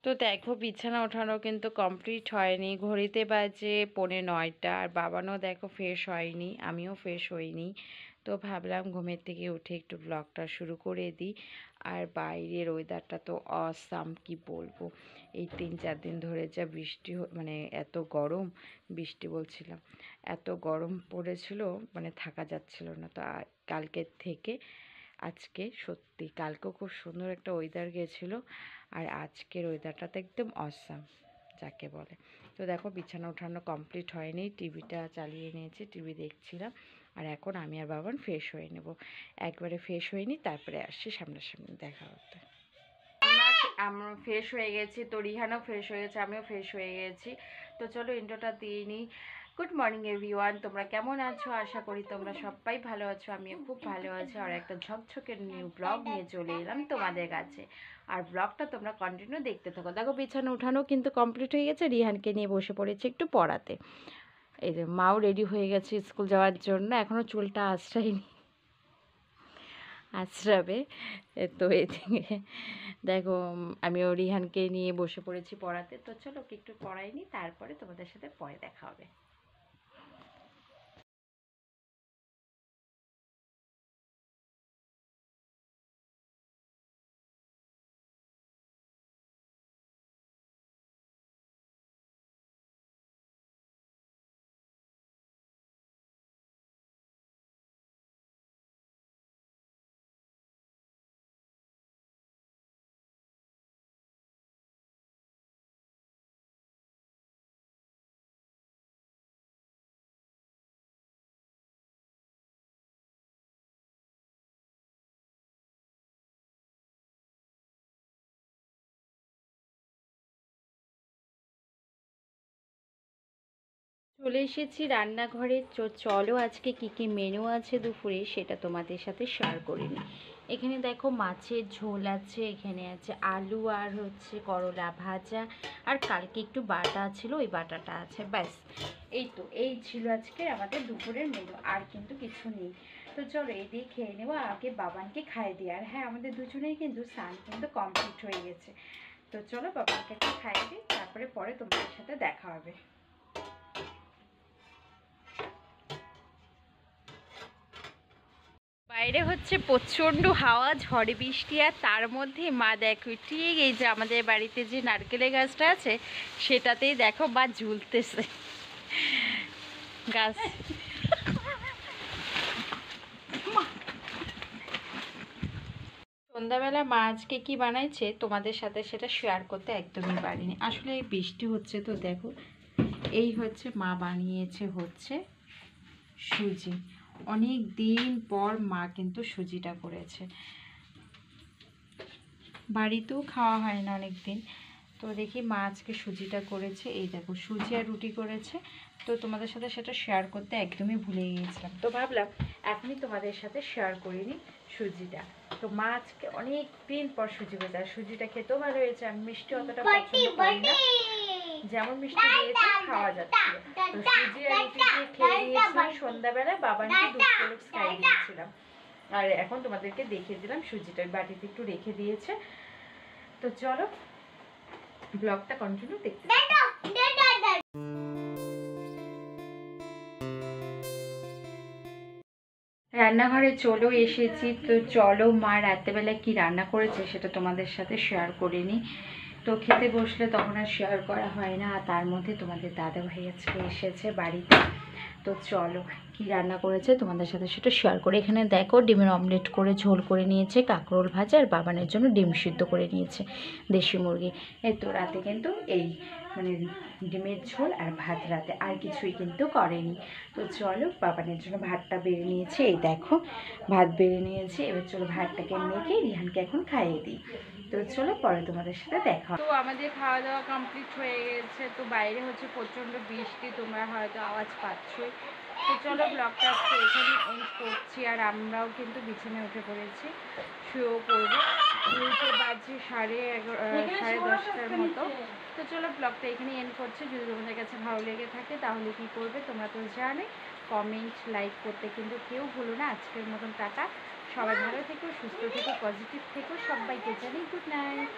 তো দেখো বিছানা ওঠানো কিন্তু কমপ্লিট হয়নি, ঘড়িতে বাজে 9:45 আর বাবানও দেখো ফ্রেশ হয়নি, আমিও ফ্রেশ হইনি। তো ভাবলাম ঘুমের থেকে উঠে একটু ব্লগটা শুরু করে দিই। আর বাইরের ওয়েদারটা তো অসাম, কি বলবো। এই 3-4 দিন ধরে যা বৃষ্টি মানে এত গরম, বৃষ্টি বলছিলাম, এত গরম পড়েছিল মানে থাকা যাচ্ছিল না। তো কালকের থেকে আজকে সত্যি, কালকেও খুব সুন্দর একটা ওয়েদার গেছিলো, আর আজকের ওয়েদারটা তো একদম অসাম যাকে বলে। তো দেখো বিছানা ওঠানো কমপ্লিট হয়নি, টিভিটা চালিয়ে নিয়েছি, টিভি দেখছিলাম। আর এখন আমি আর বাবান ফ্রেশ হয়ে নেব, একবারে ফ্রেশ হয়ে নিই তারপরে আসছি সামনাসামনি দেখা করতে। আমরা ফ্রেশ হয়ে গেছি, তো রিহানও ফ্রেশ হয়ে গেছে, আমিও ফ্রেশ হয়ে গেছি। তো চলো ইন্ট্রোটা দিয়ে নিই। গুড মর্নিং এভরিওয়ান, তোমরা কেমন আছো? আশা করি তোমরা সবাই ভালো আছো, আমিও খুব ভালো আছি। আর একটা ঝকঝকের নিউ ব্লগ নিয়ে চলে এলাম তোমাদের কাছে, আর ব্লগটা তোমরা কন্টিনিউ দেখতে থাকো। দেখো বিছানা উঠানো কিন্তু কমপ্লিট হয়ে গেছে, রিহানকে নিয়ে বসে পড়েছে একটু পড়াতে। এই যে মাও রেডি হয়ে গেছে স্কুল যাওয়ার জন্য, এখনও চুলটা আশ্রায়নি, আশ্রাবে। তো এদিকে দেখো আমিও রিহানকে নিয়ে বসে পড়েছি পড়াতে। তো চলো ওকে একটু পড়াইনি, তারপরে তোমাদের সাথে পরে দেখা হবে। চলে এসেছি রান্নাঘরে। চলো আজকে কি কি মেনু আছে দুপুরে সেটা তোমাদের সাথে শেয়ার করে নিই। এখানে দেখো মাছের ঝোল আছে, এখানে আছে আলু আর হচ্ছে করলা ভাজা, আর কালকে একটু বাটা ছিল ওই বাটাটা আছে, ব্যাস। এই ছিল আজকে আমাদের দুপুরের মেনু, আর কিন্তু কিছু নেই। তো চলো এই দিয়ে খেয়ে নেবো, আগে বাবানকে খাইয়ে দিই। আর হ্যাঁ, আমাদের দুজনেই কিন্তু স্নান কিন্তু কমপ্লিট হয়ে গেছে। তো চলো বাবানকে একটু খাইয়ে দিই, তারপরে পরে তোমাদের সাথে দেখা হবে। বাইরে হচ্ছে প্রচণ্ড হাওয়া, ঝড় বৃষ্টি, আর তার মধ্যে মা দেখো ঠিক এই যে আমাদের বাড়িতে যে নারকেলের গাছটা আছে সেটাতেই দেখো মা ঝুলতেছে গাছ। সন্ধ্যাবেলা মা আজকে কী বানাইছে তোমাদের সাথে সেটা শেয়ার করতে একদমই পারিনি, আসলে এই বৃষ্টি হচ্ছে তো দেখো। এই হচ্ছে মা বানিয়েছে হচ্ছে সুজি, অনেক দিন পর মা কিন্তু সুজিটা করেছে, বাড়িতেও খাওয়া হয় না অনেক দিন। তো দেখি মা আজকে সুজিটা করেছে, এই দেখো সুজি আর রুটি করেছে। তো তোমাদের সাথে সেটা শেয়ার করতে একদমই ভুলে গিয়েছিলাম, তো ভাবলাম এখনই তোমাদের সাথে শেয়ার করিনি। সুজিটা। তো মা আজকে অনেক দিন পর সুজি ভেজা, সুজিটা খেতেও ভালো হয়েছে। আমি মিষ্টি অতটা পছন্দ করি না, যেমন মিষ্টি দিয়েছে খাওয়া যাচ্ছিল। তো সুজি আর রুটি দিয়ে খেয়ে দিয়েছিলাম সন্ধ্যাবেলা, বাবানকে দুধ পেলক্স খাইয়ে দিয়েছিলাম। আর এখন তোমাদেরকে দেখিয়ে দিলাম সুজিটা বাটিতে একটু রেখে দিয়েছে। তো চলো ব্লগটা কন্টিনিউ দেখতে। রান্নাঘরে চলেও এসেছি। তো চলো মা রাত্রেবেলায় কি রান্না করেছে সেটা তোমাদের সাথে শেয়ার করে নিই। তো খেতে বসলে তখন আর শেয়ার করা হয় না, আর তার মধ্যে তোমাদের দাদা ভাই আজকে এসেছে বাড়িতে। তো চলো কি রান্না করেছে তোমাদের সাথে সেটা শেয়ার করে। এখানে দেখো ডিমের অমলেট করে ঝোল করে নিয়েছে, কাঁকরোল ভাজা, আর বাবানের জন্য ডিম সিদ্ধ করে নিয়েছে দেশি মুরগি। এই তো রাতে কিন্তু এই মানে ডিমের ঝোল আর ভাত, রাতে আর কিছুই কিন্তু করেনি। তো চলো বাবানের জন্য ভাতটা বেড়ে নিয়েছে, এই দেখো ভাত বেড়ে নিয়েছি। এবার চলো ভাতটাকে মেখে রিহানকে এখন খাইয়ে দিই। তো চলো পরে তোমাদের সাথে দেখা। তো আমাদের খাওয়া দাওয়া কমপ্লিট হয়ে গেছে। তো বাইরে হচ্ছে প্রচণ্ড বৃষ্টি, তোমরা হয়তো আওয়াজ পাচ্ছই। তো চলো ব্লগটা আজকে এখানে এন্ড করছি, আর আমরাও কিন্তু বিছানায় উঠে পড়েছি, শুয়েও পড়বো। উঠে বাজে 10:30 মতো। তো চলো ব্লগটা এখানে এন্ড করছি। যদি তোমাদের কাছে ভালো লেগে থাকে তাহলে কি করবে তোমরা তো জানে, কমেন্ট লাইক করতে কিন্তু কেউ ভুলো না। আজকের মতন টাটা, সবাই ভালো থেকো, সুস্থ থেকো, পজিটিভ থেকো, সবাইকে জানাই গুড নাইট।